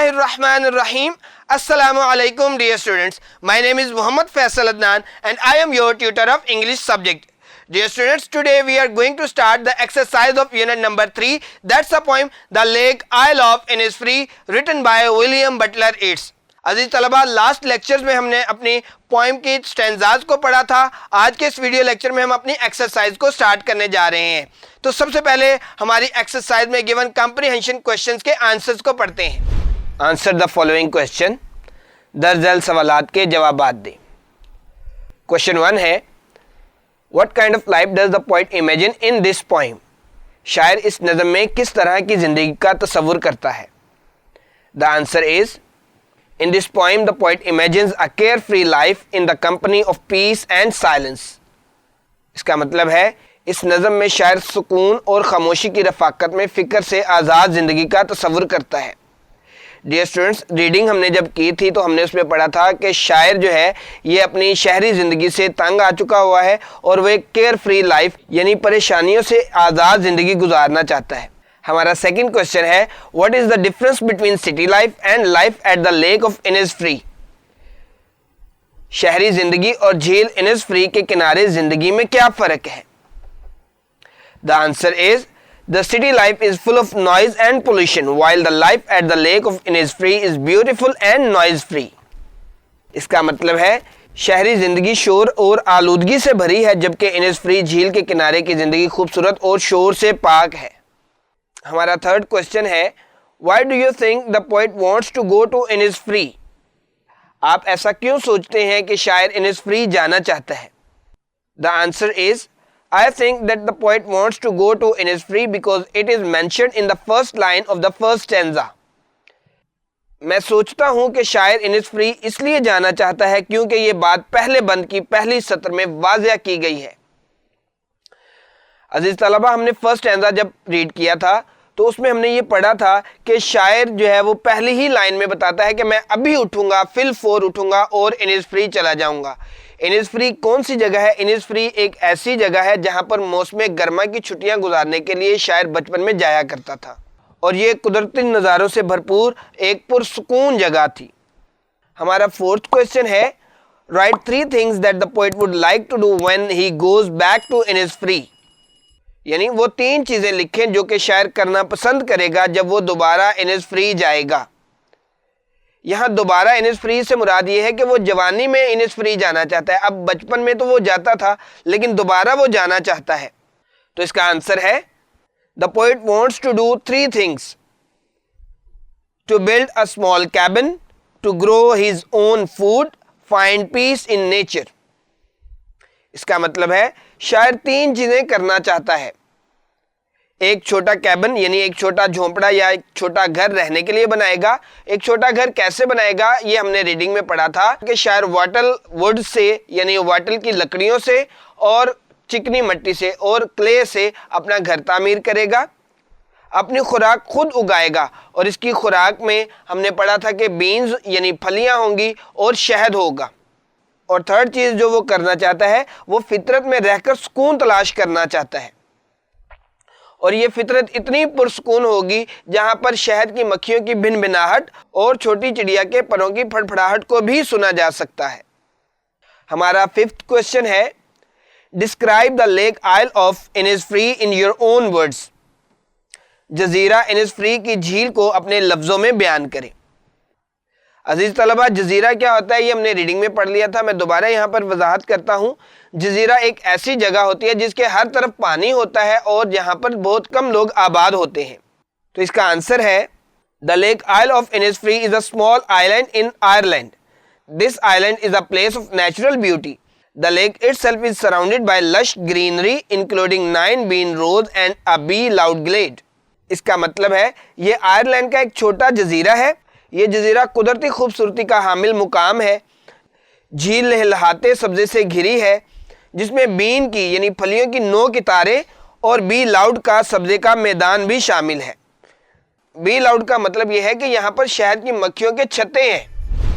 Bismillahirrahmanirrahim. Assalamu alaikum dear students. My name is Muhammad Faisal Adnan and I am your tutor of English subject. Dear students, today we are going to start the exercise of unit number 3. That's the poem The Lake Isle of Innisfree written by William Butler Yeats. عزیز طلبہ، last lectures میں ہم نے اپنی poem کی سٹینزاز کو پڑھا تھا. آج کے اس ویڈیو لیکچر میں ہم اپنی ایکسرسائز کو سٹارٹ کرنے جا رہے ہیں. تو سب سے پہلے ہماری ایکسرسائز میں گیون کمپریہنشن کوسچنز کے آنسرز کو پڑھتے ہیں. آنسر دا فالوئنگ کوسچن، درج ذیل سوالات کے جوابات دیں. کوسچن 1 ہے What kind of life does the poet imagine in this poem? شاعر اس نظم میں کس طرح کی زندگی کا تصور کرتا ہے؟ The answer is In this poem, the poet imagines a carefree life in the company of peace and silence. اس کا مطلب ہے اس نظم میں شاعر سکون اور خاموشی کی رفاقت میں فکر سے آزاد زندگی کا تصور کرتا ہے. ڈیئر اسٹوڈنٹس، ریڈنگ ہم نے جب کی تھی تو ہم نے اس میں پڑھا تھا کہ شاعر جو ہے یہ اپنی شہری زندگی سے تنگ آ چکا ہوا ہے اور وہ ایک کیئر فری لائف یعنی پریشانیوں سے آزاد زندگی گزارنا چاہتا ہے. ہمارا سیکنڈ کوسچن ہے what is the difference between city life and life at the lake of Innisfree? شہری زندگی اور جھیل انسفری کے کنارے زندگی میں کیا فرق ہے؟ The answer is the city life is full of noise and pollution while the life at the lake of Innisfree is beautiful and noise free. اس کا مطلب ہے شہری زندگی شور اور آلودگی سے بھری ہے جبکہ انسفری جھیل کے کنارے کی زندگی خوبصورت اور شور سے پاک ہے. ہمارا تھرڈ کوسچن ہے why do you think the poet wants to go to Innisfree? آپ ایسا کیوں سوچتے ہیں کہ شاعر انسفری جانا چاہتا ہے؟ The answer is I think that the poet wants to go to Innisfree because it is mentioned in the first line of the first stanza. میں سوچتا ہوں کہ شاعر انسفری اس لیے جانا چاہتا ہے کیونکہ یہ بات پہلے بند کی پہلی سطر میں واضح کی گئی ہے. عزیز طلبہ، ہم نے فرسٹ اسٹینزا جب ریڈ کیا تھا تو اس میں ہم نے یہ پڑھا تھا کہ شاعر جو ہے وہ پہلی ہی لائن میں بتاتا ہے کہ میں ابھی اٹھوں گا، فل فور اٹھوں گا اور انسفری چلا جاؤں گا. انسفری کون سی جگہ ہے؟ انسفری ایک ایسی جگہ ہے جہاں پر موسم گرما کی چھٹیاں گزارنے کے لیے شاعر بچپن میں جایا کرتا تھا اور یہ قدرتی نظاروں سے بھرپور ایک پرسکون جگہ تھی. ہمارا فورتھ کوسچن ہے right 3 things that the poet would like to do when he goes back to Innisfree. یعنی وہ 3 چیزیں لکھیں جو کہ شاعر کرنا پسند کرے گا جب وہ دوبارہ انسفری جائے گا. یہاں دوبارہ انسفری سے مراد یہ ہے کہ وہ جوانی میں انسفری جانا چاہتا ہے. اب بچپن میں تو وہ جاتا تھا لیکن دوبارہ وہ جانا چاہتا ہے. تو اس کا آنسر ہے The poet wants to do 3 things: to build a small cabin, to grow his own food, find peace in nature. اس کا مطلب ہے شاعر 3 چیزیں کرنا چاہتا ہے. ایک چھوٹا کیبن یعنی ایک چھوٹا جھونپڑا یا ایک چھوٹا گھر رہنے کے لیے بنائے گا. ایک چھوٹا گھر کیسے بنائے گا یہ ہم نے ریڈنگ میں پڑھا تھا کہ شاعر واٹل ووڈ سے یعنی واٹل کی لکڑیوں سے اور چکنی مٹی سے اور کلے سے اپنا گھر تعمیر کرے گا. اپنی خوراک خود اگائے گا اور اس کی خوراک میں ہم نے پڑھا تھا کہ بینز یعنی پھلیاں ہوں گی اور شہد ہوگا. اور تھرڈ چیز جو وہ کرنا چاہتا ہے وہ فطرت میں رہ کر سکون تلاش کرنا چاہتا ہے. اور یہ فطرت اتنی پرسکون ہوگی جہاں پر شہد کی مکھیوں کی بھن بھناہٹ اور چھوٹی چڑیا کے پروں کی پھڑپھڑاہٹ کو بھی سنا جا سکتا ہے. ہمارا 5th کوسچن ہے describe the lake isle of Innisfree in your own words. جزیرہ انسفری کی جھیل کو اپنے لفظوں میں بیان کریں. عزیز طلبہ، جزیرہ کیا ہوتا ہے یہ ہم نے ریڈنگ میں پڑھ لیا تھا. میں دوبارہ یہاں پر وضاحت کرتا ہوں. جزیرہ ایک ایسی جگہ ہوتی ہے جس کے ہر طرف پانی ہوتا ہے اور جہاں پر بہت کم لوگ آباد ہوتے ہیں. تو اس کا آنسر ہے the lake isle of Innisfree is a small island in Ireland. This island is a place of natural beauty. The lake itself is surrounded by lush greenery including 9 bean rows and a bee loud glade. اس کا مطلب ہے یہ Ireland کا ایک چھوٹا جزیرہ ہے. یہ جزیرہ قدرتی خوبصورتی کا حامل مقام ہے. جھیل لہلہاتے سبزے سے گھری ہے جس میں بین کی یعنی پھلیوں کی 9 قطاریں اور بی لاؤڈ کا سبزے کا میدان بھی شامل ہے. بی لاؤڈ کا مطلب یہ ہے کہ یہاں پر شہد کی مکھیوں کے چھتے ہیں.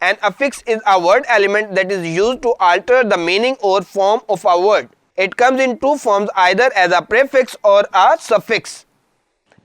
An affix is a word element that is used to alter the meaning or form of a word. It comes in two forms, either as a prefix or a suffix.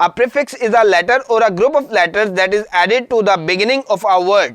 A prefix is a letter or a group of letters that is added to the beginning of a word.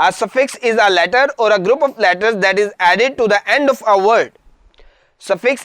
A suffix is a letter or a group of letters that is added to the end of a word. Suffix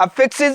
Affixes,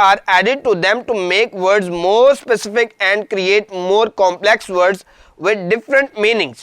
are added to them to make words more specific and create more complex words with different meanings.